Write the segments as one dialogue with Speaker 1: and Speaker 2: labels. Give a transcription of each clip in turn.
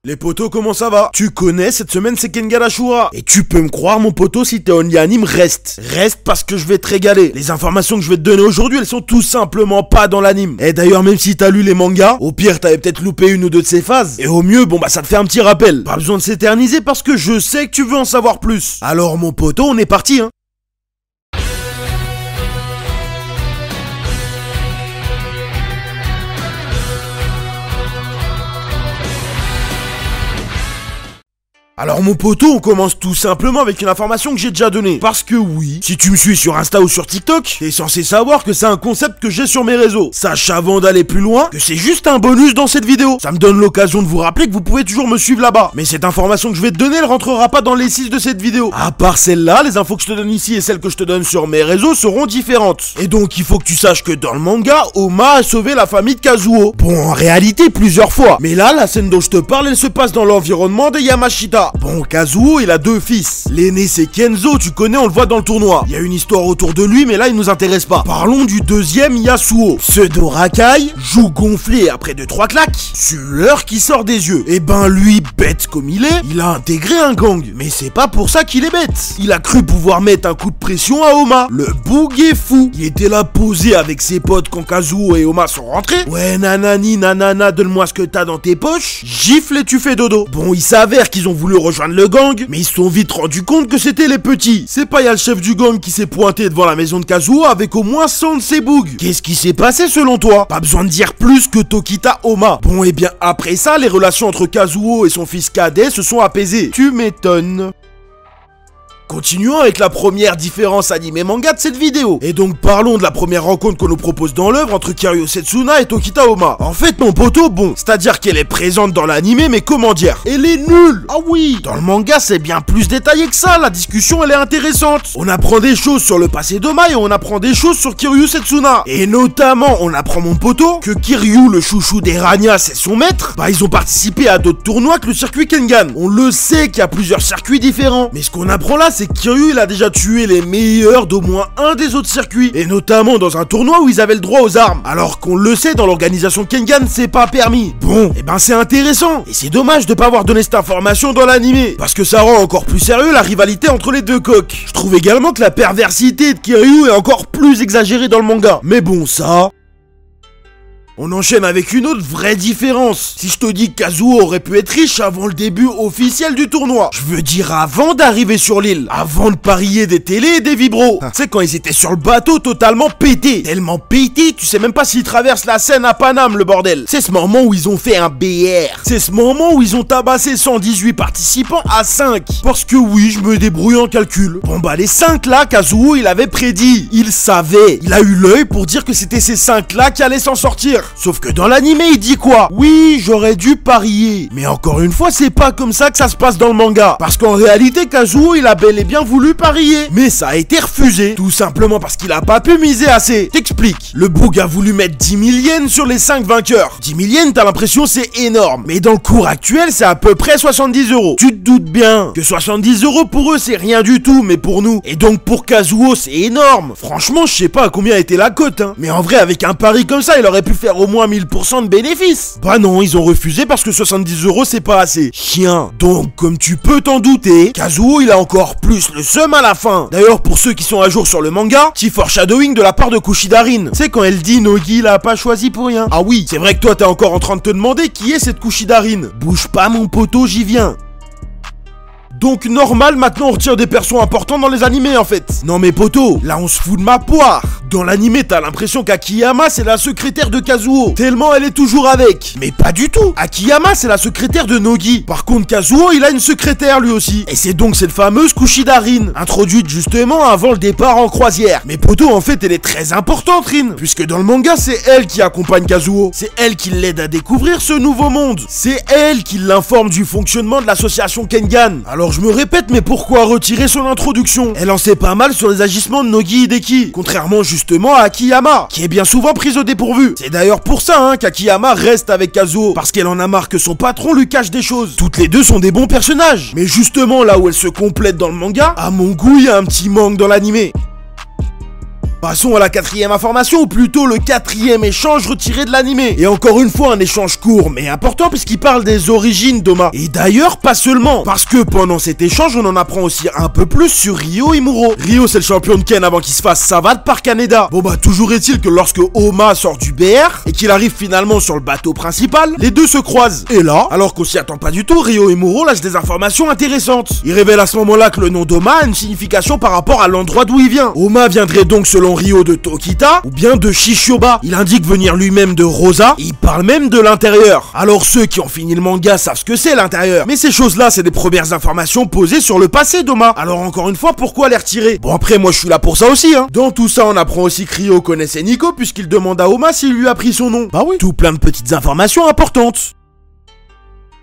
Speaker 1: Les potos, comment ça va? Tu connais, cette semaine c'est Kengan Ashura. Et tu peux me croire mon poteau, si t'es only anime, reste. Reste parce que je vais te régaler. Les informations que je vais te donner aujourd'hui, elles sont tout simplement pas dans l'anime. Et d'ailleurs, même si t'as lu les mangas, au pire t'avais peut-être loupé une ou deux de ces phases. Et au mieux, bon bah ça te fait un petit rappel. Pas besoin de s'éterniser parce que je sais que tu veux en savoir plus. Alors mon poteau, on est parti hein. Alors mon poteau, on commence tout simplement avec une information que j'ai déjà donnée. Parce que oui, si tu me suis sur Insta ou sur TikTok, t'es censé savoir que c'est un concept que j'ai sur mes réseaux. Sache avant d'aller plus loin que c'est juste un bonus dans cette vidéo. Ça me donne l'occasion de vous rappeler que vous pouvez toujours me suivre là-bas. Mais cette information que je vais te donner, elle rentrera pas dans les 6 de cette vidéo. À part celle-là, les infos que je te donne ici et celles que je te donne sur mes réseaux seront différentes. Et donc il faut que tu saches que dans le manga, Oma a sauvé la famille de Kazuo. Bon, en réalité plusieurs fois. Mais là, la scène dont je te parle, elle se passe dans l'environnement de Yamashita. Bon, Kazuo, il a 2 fils. L'aîné, c'est Kenzo, tu connais, on le voit dans le tournoi. Il y a une histoire autour de lui, mais là, il nous intéresse pas. Parlons du deuxième, Yasuo. Pseudo Rakai, joue gonflé après 2-3 claques, sueur qui sort des yeux. Et ben lui, bête comme il est, il a intégré un gang. Mais c'est pas pour ça qu'il est bête. Il a cru pouvoir mettre un coup de pression à Oma. Le boug est fou. Il était là posé avec ses potes quand Kazuo et Oma sont rentrés. Ouais, nanani, nanana, donne-moi ce que t'as dans tes poches. Gifle et tu fais dodo. Bon, il s'avère qu'ils ont voulu rejoindre le gang, mais ils se sont vite rendus compte que c'était les petits. C'est pas, y a le chef du gang qui s'est pointé devant la maison de Kazuo avec au moins 100 de ses bougs. Qu'est-ce qui s'est passé selon toi? Pas besoin de dire plus que Tokita Oma. Bon, et bien après ça, les relations entre Kazuo et son fils cadet se sont apaisées. Tu m'étonnes. Continuons avec la première différence anime-manga de cette vidéo. Et donc parlons de la première rencontre qu'on nous propose dans l'œuvre entre Kiryu Setsuna et Tokita Oma. En fait mon poteau, bon, c'est-à-dire qu'elle est présente dans l'anime, mais comment dire, elle est nulle. Ah oui, dans le manga c'est bien plus détaillé que ça, la discussion elle est intéressante. On apprend des choses sur le passé d'Oma et on apprend des choses sur Kiryu Setsuna. Et notamment, on apprend mon poteau que Kiryu, le chouchou des Rania, c'est son maître. Bah ils ont participé à d'autres tournois que le circuit Kengan. On le sait qu'il y a plusieurs circuits différents. Mais ce qu'on apprend là, c'est que Kiryu il a déjà tué les meilleurs d'au moins un des autres circuits, et notamment dans un tournoi où ils avaient le droit aux armes, alors qu'on le sait, dans l'organisation Kengan c'est pas permis. Bon, et ben c'est intéressant, et c'est dommage de pas avoir donné cette information dans l'animé, parce que ça rend encore plus sérieux la rivalité entre les deux coqs. Je trouve également que la perversité de Kiryu est encore plus exagérée dans le manga, mais bon ça... On enchaîne avec une autre vraie différence. Si je te dis que Kazuo aurait pu être riche avant le début officiel du tournoi, je veux dire avant d'arriver sur l'île, avant de parier des télés et des vibros. Tu sais, quand ils étaient sur le bateau totalement pété, tellement pété, tu sais même pas s'ils traversent la Seine à Paname, le bordel. C'est ce moment où ils ont fait un BR. C'est ce moment où ils ont tabassé 118 participants à 5. Parce que oui, je me débrouille en calcul. Bon bah les 5 là, Kazuo il avait prédit. Il savait. Il a eu l'œil pour dire que c'était ces 5 là qui allaient s'en sortir. Sauf que dans l'anime, il dit quoi? Oui, j'aurais dû parier. Mais encore une fois, c'est pas comme ça que ça se passe dans le manga. Parce qu'en réalité, Kazuo, il a bel et bien voulu parier. Mais ça a été refusé. Tout simplement parce qu'il a pas pu miser assez. T'explique. Le boug a voulu mettre 10 000 yens sur les 5 vainqueurs. 10 000 yens, t'as l'impression c'est énorme. Mais dans le cours actuel, c'est à peu près 70 €. Tu te doutes bien que 70 € pour eux, c'est rien du tout. Mais pour nous, et donc pour Kazuo, c'est énorme. Franchement, je sais pas à combien était la cote, hein. Mais en vrai, avec un pari comme ça, il aurait pu faire au moins 1000% de bénéfices. Bah non, ils ont refusé parce que 70 € c'est pas assez. Chien. Donc, comme tu peux t'en douter, Kazuo il a encore plus le seum à la fin. D'ailleurs, pour ceux qui sont à jour sur le manga, petit foreshadowing de la part de Kushidarin. C'est quand elle dit Nogi l'a pas choisi pour rien. Ah oui, c'est vrai que toi t'es encore en train de te demander qui est cette Kushidarin. Bouge pas mon poteau, j'y viens. Donc normal, maintenant on retire des persos importants dans les animés en fait. Non mais poto, là on se fout de ma poire. Dans l'animé t'as l'impression qu'Akiyama c'est la secrétaire de Kazuo, tellement elle est toujours avec. Mais pas du tout. Akiyama c'est la secrétaire de Nogi. Par contre Kazuo il a une secrétaire lui aussi. Et c'est donc cette fameuse Kushidarin, introduite justement avant le départ en croisière. Mais poto en fait elle est très importante Rin, puisque dans le manga c'est elle qui accompagne Kazuo. C'est elle qui l'aide à découvrir ce nouveau monde. C'est elle qui l'informe du fonctionnement de l'association Kengan. Alors je me répète, mais pourquoi retirer son introduction? Elle en sait pas mal sur les agissements de Nogi Hideki, contrairement justement à Akiyama, qui est bien souvent prise au dépourvu. C'est d'ailleurs pour ça hein, qu'Akiyama reste avec Kazuo, parce qu'elle en a marre que son patron lui cache des choses. Toutes les deux sont des bons personnages, mais justement là où elles se complètent dans le manga, à mon goût il y a un petit manque dans l'animé. Passons à la quatrième information, ou plutôt le quatrième échange retiré de l'animé. Et encore une fois, un échange court mais important puisqu'il parle des origines d'Oma. Et d'ailleurs, pas seulement, parce que pendant cet échange, on en apprend aussi un peu plus sur Ryo Imuro. Ryo, c'est le champion de Ken avant qu'il se fasse savate par Kaneda. Bon bah, toujours est-il que lorsque Oma sort du BR et qu'il arrive finalement sur le bateau principal, les deux se croisent. Et là, alors qu'on s'y attend pas du tout, Ryo Imuro lâche des informations intéressantes. Il révèle à ce moment-là que le nom d'Oma a une signification par rapport à l'endroit d'où il vient. Oma viendrait donc selon Ryo de Tokita ou bien de Shishioba. Il indique venir lui-même de Rosa et il parle même de l'intérieur. Alors ceux qui ont fini le manga savent ce que c'est l'intérieur. Mais ces choses-là, c'est des premières informations posées sur le passé d'Oma. Alors encore une fois, pourquoi les retirer? Bon après, moi je suis là pour ça aussi hein. Dans tout ça, on apprend aussi que Ryo connaissait Nico puisqu'il demande à Oma s'il lui a pris son nom. Bah oui. Tout plein de petites informations importantes.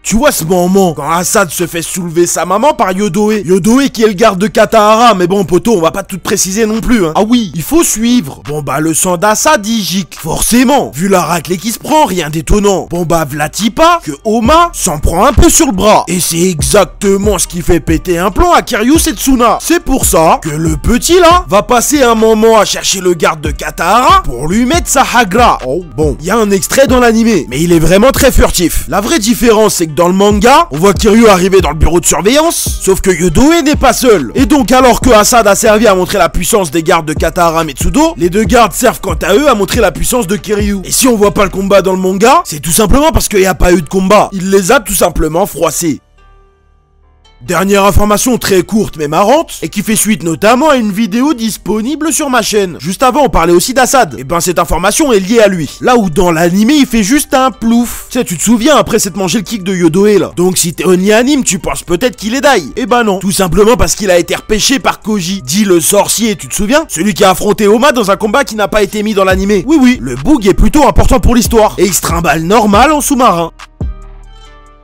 Speaker 1: Tu vois ce moment, quand Assad se fait soulever sa maman par Yodoe. Yodoe qui est le garde de Katahara, mais bon poto, on va pas tout préciser non plus hein. Ah oui, il faut suivre. Bon bah le sang d'Assad il gicle. Forcément, vu la raclée qui se prend, rien d'étonnant. Bon bah Vlatipa, que Oma s'en prend un peu sur le bras. Et c'est exactement ce qui fait péter un plan à Kiryu Setsuna. C'est pour ça que le petit là va passer un moment à chercher le garde de Katahara pour lui mettre sa hagra. Oh bon, il y a un extrait dans l'animé, mais il est vraiment très furtif. La vraie différence c'est que dans le manga, on voit Kiryu arriver dans le bureau de surveillance, sauf que Yodoe n'est pas seul. Et donc alors que Assad a servi à montrer la puissance des gardes de Katahara Metsudo, les deux gardes servent quant à eux à montrer la puissance de Kiryu. Et si on voit pas le combat dans le manga, c'est tout simplement parce qu'il n'y a pas eu de combat. Il les a tout simplement froissés. Dernière information très courte mais marrante, et qui fait suite notamment à une vidéo disponible sur ma chaîne. Juste avant on parlait aussi d'Assad, et ben cette information est liée à lui. Là où dans l'anime il fait juste un plouf. Tu sais, tu te souviens après s'être mangé le kick de Yodoe là. Donc si t'es Oni Anime, tu penses peut-être qu'il est die. Et ben non, tout simplement parce qu'il a été repêché par Koji, dit le sorcier, tu te souviens? Celui qui a affronté Oma dans un combat qui n'a pas été mis dans l'anime. Oui oui, le bug est plutôt important pour l'histoire, et il se trimballe normal en sous-marin.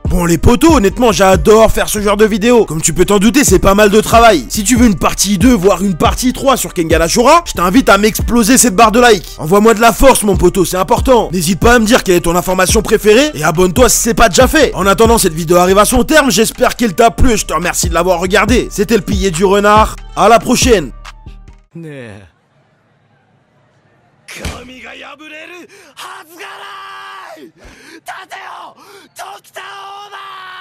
Speaker 1: Bon les potos, honnêtement j'adore faire ce genre de vidéo. Comme tu peux t'en douter, c'est pas mal de travail. Si tu veux une partie 2, voire une partie 3 sur Kengan Ashura, je t'invite à m'exploser cette barre de like. Envoie-moi de la force mon poteau, c'est important. N'hésite pas à me dire quelle est ton information préférée et abonne-toi si c'est pas déjà fait. En attendant, cette vidéo arrive à son terme, j'espère qu'elle t'a plu et je te remercie de l'avoir regardé. C'était le pilier du renard, à la prochaine. 神が破れるはずがない。立てよ、時田オーナー。